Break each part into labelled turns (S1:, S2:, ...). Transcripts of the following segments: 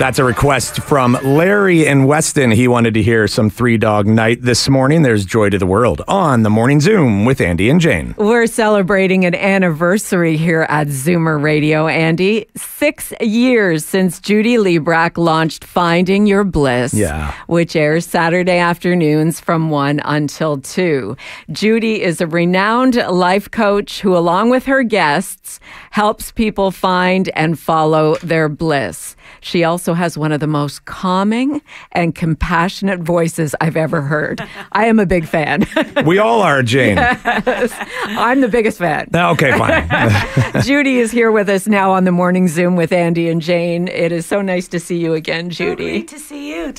S1: That's a request from Larry in Weston. He wanted to hear some Three Dog Night this morning. There's Joy to the World on the Morning Zoom with Andy and Jane.
S2: We're celebrating an anniversary here at ZoomerRadio, Andy. 6 years since Judy Librach launched Finding Your Bliss, which airs Saturday afternoons from 1 until 2. Judy is a renowned life coach who, along with her guests, helps people find and follow their bliss. She also has one of the most calming and compassionate voices I've ever heard. I am a big fan.
S1: We all are, Jane.
S2: Yes, I'm the biggest fan.
S1: Okay, fine.
S2: Judy is here with us now on the Morning Zoom with Andy and Jane. It is so nice to see you again, Judy.
S3: Great to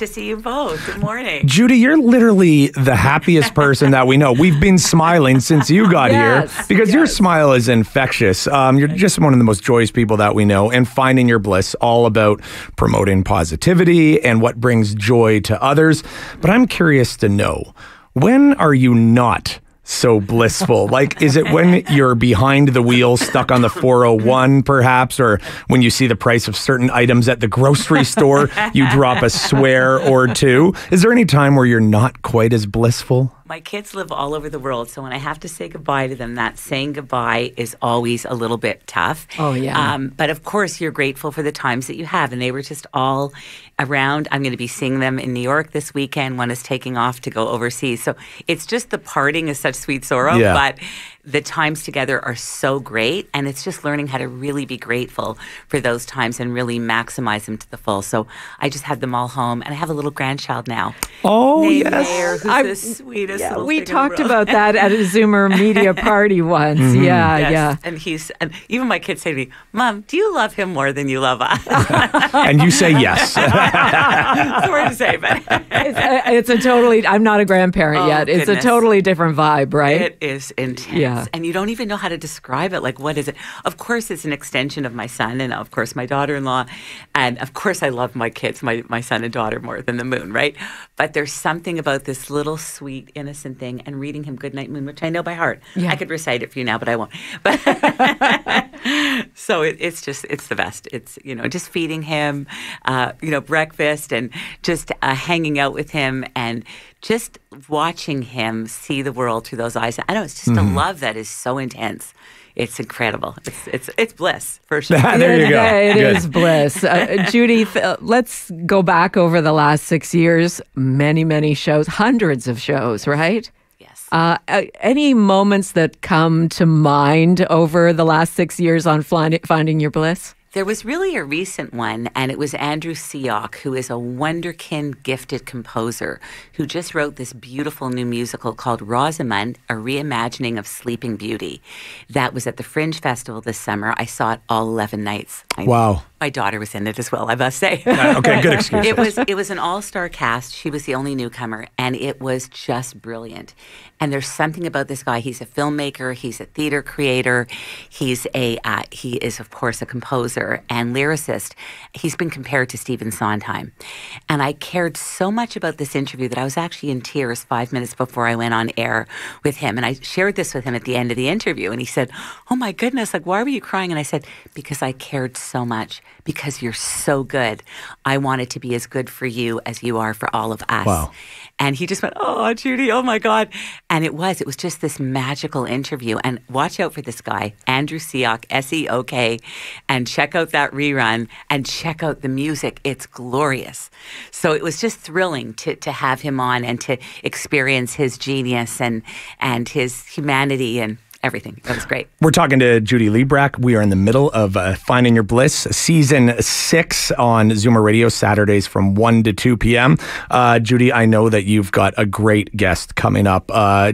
S3: see you both. Good morning.
S1: Judy, you're literally the happiest person that we know. We've been smiling since you got here because your smile is infectious. You're just one of the most joyous people that we know, and Finding Your Bliss, all about promoting positivity and what brings joy to others. But I'm curious to know, when are you not so blissful? Like, is it when you're behind the wheel, stuck on the 401 perhaps, or when you see the price of certain items at the grocery store, you drop a swear or two? Is there any time where you're not quite as blissful?
S3: My kids live all over the world, so when I have to say goodbye to them, that saying goodbye is always a little bit tough.
S2: Oh, yeah.
S3: But of course, you're grateful for the times that you have, and they were just all around. I'm going to be seeing them in New York this weekend. One is taking off to go overseas. So it's just the parting is such sweet sorrow, but the times together are so great, and it's just learning how to really be grateful for those times and really maximize them to the full. So I just had them all home, and I have a little grandchild now.
S1: Oh,
S3: named
S1: yes.
S3: Mayor, who's the sweetest little
S2: we
S3: thing
S2: talked
S3: in the world.
S2: about that at a Zoomer media party once.
S3: Yes. And even my kids say to me, Mom, do you love him more than you love us?
S1: And you say yes.
S3: It's hard to say, but
S2: it's a totally, I'm not a grandparent yet. It's
S3: goodness.
S2: a totally different vibe, right?
S3: It is intense.
S2: Yeah.
S3: And you don't even know how to describe it. Like, what is it? Of course, it's an extension of my son and, of course, my daughter-in-law. And, of course, I love my kids, my son and daughter, more than the moon, right? But there's something about this little sweet, innocent thing and reading him Goodnight Moon, which I know by heart.
S2: Yeah.
S3: I could recite it for you now, but I won't. But so it's the best. It's, just feeding him, breakfast and just hanging out with him and just watching him see the world through those eyes. I know it's just a love that is so intense. It's incredible. It's bliss, for sure.
S1: There you go.
S2: It is bliss. Judy, let's go back over the last 6 years. Many, many shows, hundreds of shows, right?
S3: Yes.
S2: Any moments that come to mind over the last 6 years on Finding Your Bliss?
S3: There was really a recent one, and it was Andrew Seock, who is a wonderkind gifted composer, who just wrote this beautiful new musical called Rosamund, a reimagining of Sleeping Beauty. That was at the Fringe Festival this summer. I saw it all 11 nights.
S1: Wow.
S3: My daughter was in it as well, I must say.
S1: Okay, good excuse.
S3: It was an all-star cast. She was the only newcomer, and it was just brilliant. And there's something about this guy. He's a filmmaker. He's a theater creator. He is, of course, a composer and lyricist. He's been compared to Stephen Sondheim. And I cared so much about this interview that I was actually in tears 5 minutes before I went on air with him. And I shared this with him at the end of the interview. And he said, oh, my goodness, like, why were you crying? And I said, because I cared so much. Because you're so good. I wanted to be as good for you as you are for all of us.
S1: Wow.
S3: And he just went, oh, Judy, oh, my God. And it was just this magical interview. And watch out for this guy, Andrew Seock, S-E-O-K, and check out that rerun and check out the music. It's glorious. So it was just thrilling to have him on and to experience his genius and his humanity and everything. That was great.
S1: We're talking to Judy Librach. We are in the middle of Finding Your Bliss, Season 6 on ZoomerRadio, Saturdays from 1 to 2 p.m. Judy, I know that you've got a great guest coming up,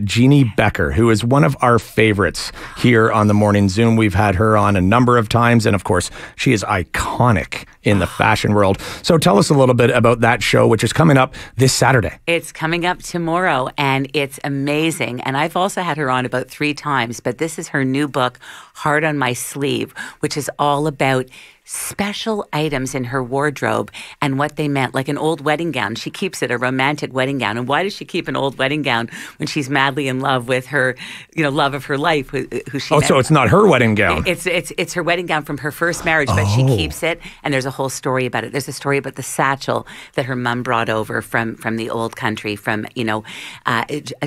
S1: Jeannie Becker, who is one of our favorites here on the Morning Zoom. We've had her on a number of times, and of course, she is iconic in the fashion world. So tell us a little bit about that show, which is coming up this Saturday.
S3: It's coming up tomorrow, and it's amazing. And I've also had her on about 3 times, but this is her new book, Heart on My Sleeve, which is all about special items in her wardrobe and what they meant, like an old wedding gown. She keeps it, a romantic wedding gown. And why does she keep an old wedding gown when she's madly in love with her, love of her life, who she met?
S1: So it's not her wedding gown.
S3: It's her wedding gown from her first marriage, but she keeps it, and there's a whole story about it. There's a story about the satchel that her mom brought over from the old country,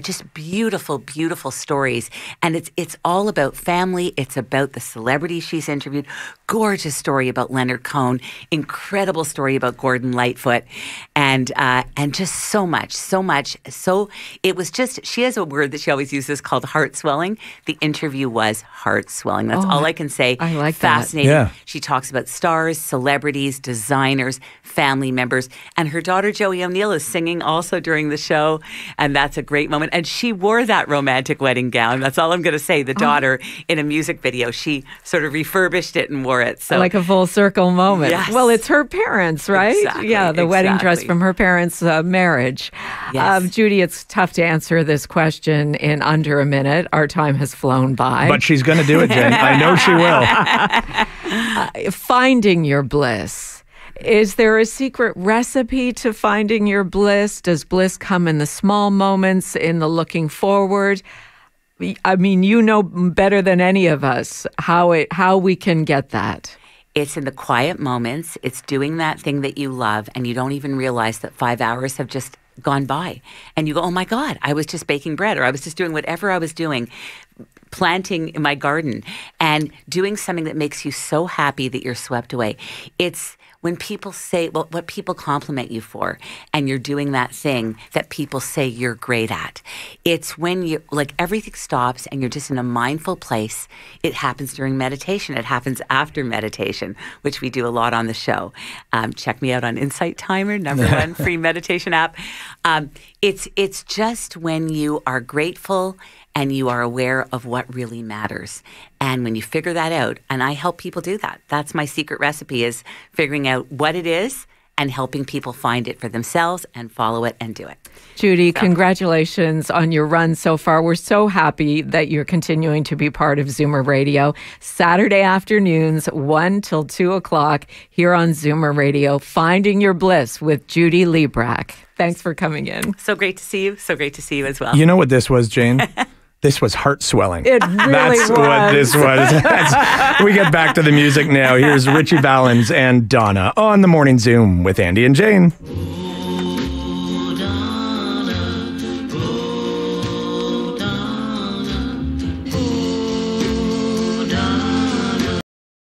S3: just beautiful, beautiful stories. And it's all about family. It's about the celebrities she's interviewed. Gorgeous story about Leonard Cohen, incredible story about Gordon Lightfoot, and just so much. So it was just, she has a word that she always uses called heart swelling. The interview was heart swelling. That's all I can say.
S2: I like
S3: Fascinating.
S1: that. Yeah.
S3: She talks about stars, celebrities, designers, family members, and her daughter Joey O'Neill is singing also during the show, and that's a great moment. And she wore that romantic wedding gown. That's all I'm going to say. The daughter in a music video, she sort of refurbished it and wore it. So
S2: like a full circle moment.
S3: Yes.
S2: Well, it's her parents, right?
S3: Exactly,
S2: yeah, the wedding dress from her parents' marriage.
S3: Yes.
S2: Judy, it's tough to answer this question in under a minute. Our time has flown by.
S1: But she's going to do it, Jen. I know she will.
S2: Finding your bliss. Is there a secret recipe to finding your bliss? Does bliss come in the small moments, in the looking forward? I mean, you know better than any of us how we can get that.
S3: It's in the quiet moments. It's doing that thing that you love, and you don't even realize that 5 hours have just gone by. And you go, oh my God, I was just baking bread, or I was just doing whatever I was doing, planting in my garden, and doing something that makes you so happy that you're swept away. It's when people say, well, what people compliment you for, and you're doing that thing that people say you're great at. It's when you, like, everything stops and you're just in a mindful place. It happens during meditation. It happens after meditation, which we do a lot on the show. Check me out on Insight Timer, #1 free meditation app. It's just when you are grateful and you are aware of what really matters. And when you figure that out, and I help people do that. That's my secret recipe, is figuring out what it is and helping people find it for themselves and follow it and do it.
S2: Judy, congratulations on your run so far. We're so happy that you're continuing to be part of Zoomer Radio. Saturday afternoons, 1 till 2 o'clock, here on Zoomer Radio, Finding Your Bliss with Judy Librach. Thanks for coming in.
S3: So great to see you. So great to see you as well.
S1: You know what this was, Jane? This was heart swelling.
S2: It really
S1: That's what this was. We get back to the music now. Here's Richie Valens and Donna on the Morning Zoom with Andy and Jane.